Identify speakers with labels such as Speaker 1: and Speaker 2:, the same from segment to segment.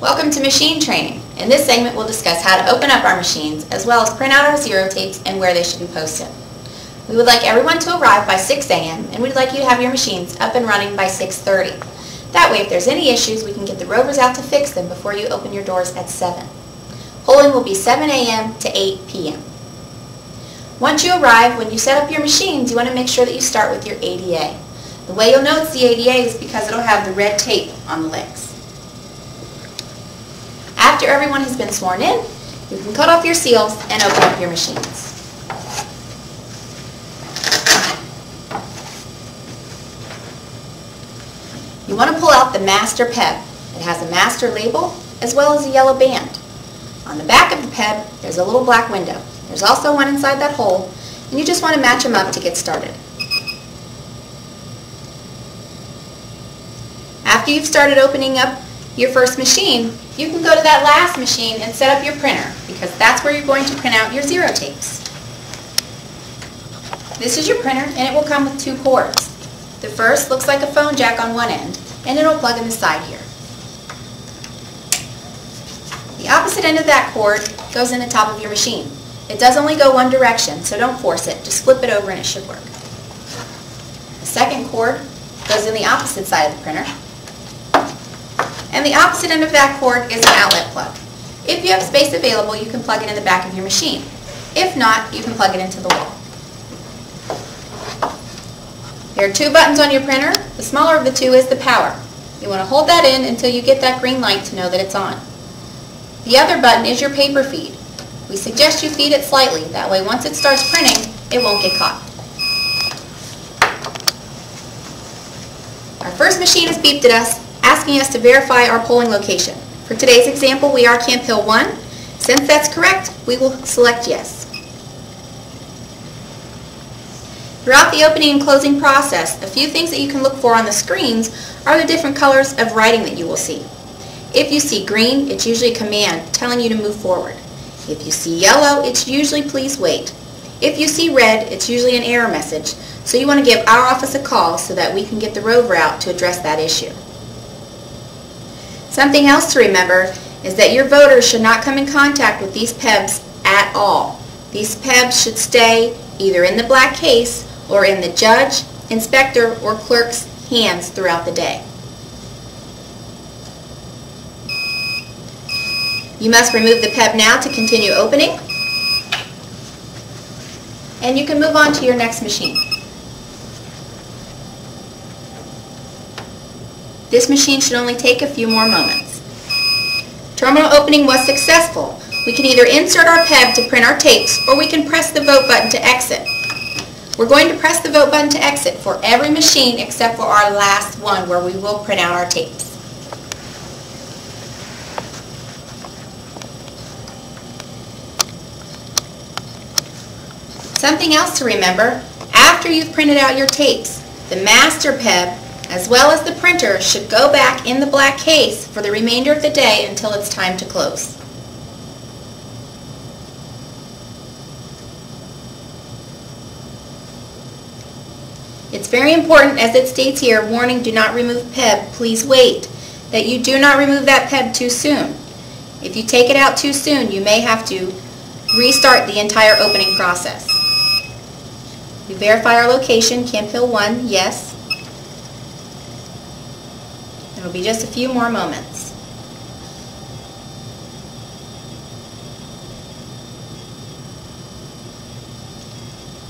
Speaker 1: Welcome to Machine Training. In this segment we'll discuss how to open up our machines as well as print out our zero tapes and where they should be posted. We would like everyone to arrive by 6 a.m. and we'd like you to have your machines up and running by 6:30. That way if there's any issues we can get the rovers out to fix them before you open your doors at 7. Polling will be 7 a.m. to 8 p.m. Once you arrive, when you set up your machines, you want to make sure that you start with your ADA. The way you'll know it's the ADA is because it'll have the red tape on the legs. After everyone has been sworn in, you can cut off your seals and open up your machines. You want to pull out the master PEB. It has a master label as well as a yellow band. On the back of the PEB, there's a little black window. There's also one inside that hole, and you just want to match them up to get started. After you've started opening up your first machine, you can go to that last machine and set up your printer, because that's where you're going to print out your zero tapes. This is your printer, and it will come with 2 cords. The first looks like a phone jack on one end, and it'll plug in the side here. The opposite end of that cord goes in the top of your machine. It does only go one direction, so don't force it. Just flip it over and it should work. The second cord goes in the opposite side of the printer. And the opposite end of that cord is an outlet plug. If you have space available, you can plug it in the back of your machine. If not, you can plug it into the wall. There are 2 buttons on your printer. The smaller of the 2 is the power. You want to hold that in until you get that green light to know that it's on. The other button is your paper feed. We suggest you feed it slightly. That way once it starts printing, it won't get caught. Our first machine has beeped at us, asking us to verify our polling location. For today's example, we are Camp Hill 1. Since that's correct, we will select yes. Throughout the opening and closing process, a few things that you can look for on the screens are the different colors of writing that you will see. If you see green, it's usually a command telling you to move forward. If you see yellow, it's usually please wait. If you see red, it's usually an error message, so you want to give our office a call so that we can get the rover out to address that issue. Something else to remember is that your voters should not come in contact with these PEBs at all. These PEBs should stay either in the black case or in the judge, inspector, or clerk's hands throughout the day. You must remove the PEB now to continue opening, and you can move on to your next machine. This machine should only take a few more moments. Terminal opening was successful. We can either insert our PEB to print our tapes, or we can press the vote button to exit. We're going to press the vote button to exit for every machine except for our last one where we will print out our tapes. Something else to remember, after you've printed out your tapes, the master PEB as well as the printer should go back in the black case for the remainder of the day until it's time to close. It's very important, as it states here, warning, do not remove PEB, please wait, that you do not remove that PEB too soon. If you take it out too soon, you may have to restart the entire opening process. We verify our location, Camp Hill 1, yes. It'll be just a few more moments.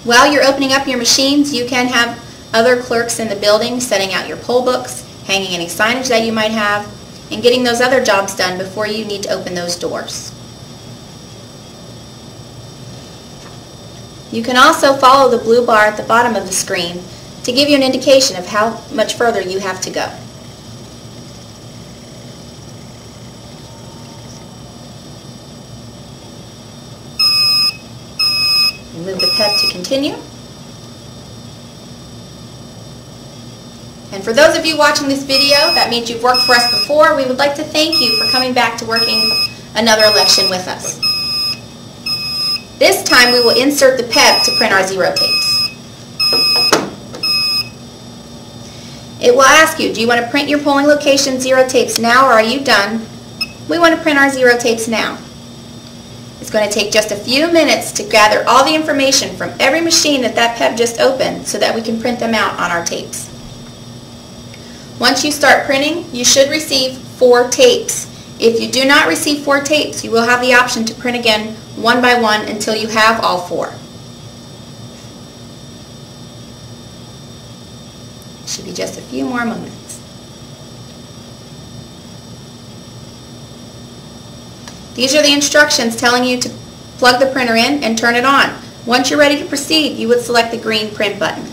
Speaker 1: While you're opening up your machines, you can have other clerks in the building setting out your poll books, hanging any signage that you might have, and getting those other jobs done before you need to open those doors. You can also follow the blue bar at the bottom of the screen to give you an indication of how much further you have to go. Move the PEB to continue. And for those of you watching this video, that means you've worked for us before. We would like to thank you for coming back to working another election with us. This time we will insert the PEB to print our zero tapes. It will ask you, do you want to print your polling location zero tapes now or are you done? We want to print our zero tapes now. It's going to take just a few minutes to gather all the information from every machine that PEB just opened so that we can print them out on our tapes. Once you start printing, you should receive 4 tapes. If you do not receive 4 tapes, you will have the option to print again one by one until you have all 4. It should be just a few more moments. These are the instructions telling you to plug the printer in and turn it on. Once you're ready to proceed, you would select the green print button.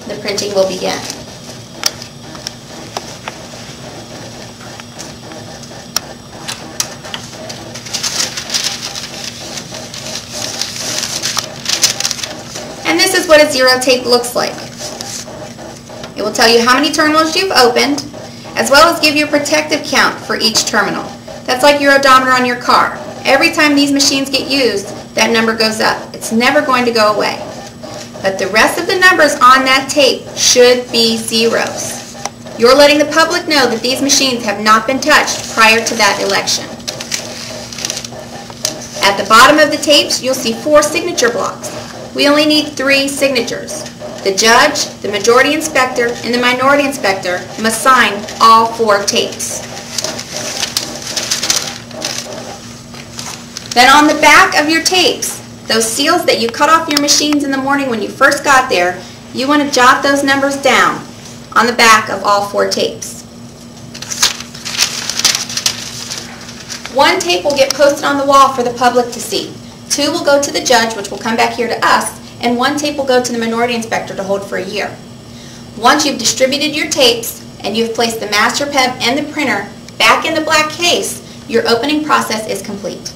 Speaker 1: The printing will begin. And this is what a zero tape looks like. It will tell you how many terminals you've opened, as well as give you a protective count for each terminal. That's like your odometer on your car. Every time these machines get used, that number goes up. It's never going to go away. But the rest of the numbers on that tape should be zeros. You're letting the public know that these machines have not been touched prior to that election. At the bottom of the tapes, you'll see 4 signature blocks. We only need 3 signatures. The judge, the majority inspector, and the minority inspector must sign all 4 tapes. Then on the back of your tapes, those seals that you cut off your machines in the morning when you first got there, you want to jot those numbers down on the back of all 4 tapes. 1 tape will get posted on the wall for the public to see. 2 will go to the judge, which will come back here to us, and 1 tape will go to the minority inspector to hold for a year. Once you've distributed your tapes and you've placed the master PEB and the printer back in the black case, your opening process is complete.